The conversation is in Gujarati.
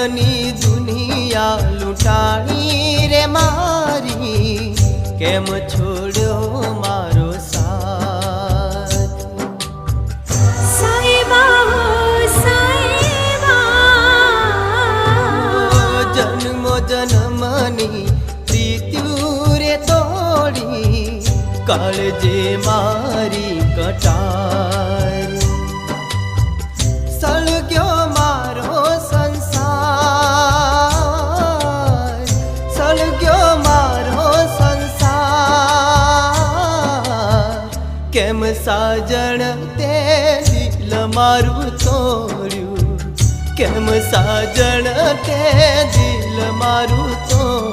પ્રેમની દુનિયા લૂંટાણી રે મારી, કેમ છોડ્યો મારો સાથ? સાહેબા હો સાહેબા, જન્મો જન્મની પ્રીત્યુ રે તોડી, કાળજે મારી કટાર. સળગ્યો મારો સંસાર, સળગ્યો મારો સંસાર, કેમ સાજણ તે દિલ મારું તોડ્યું, કેમ સાજણ તે દિલ મારું તોડ્યું.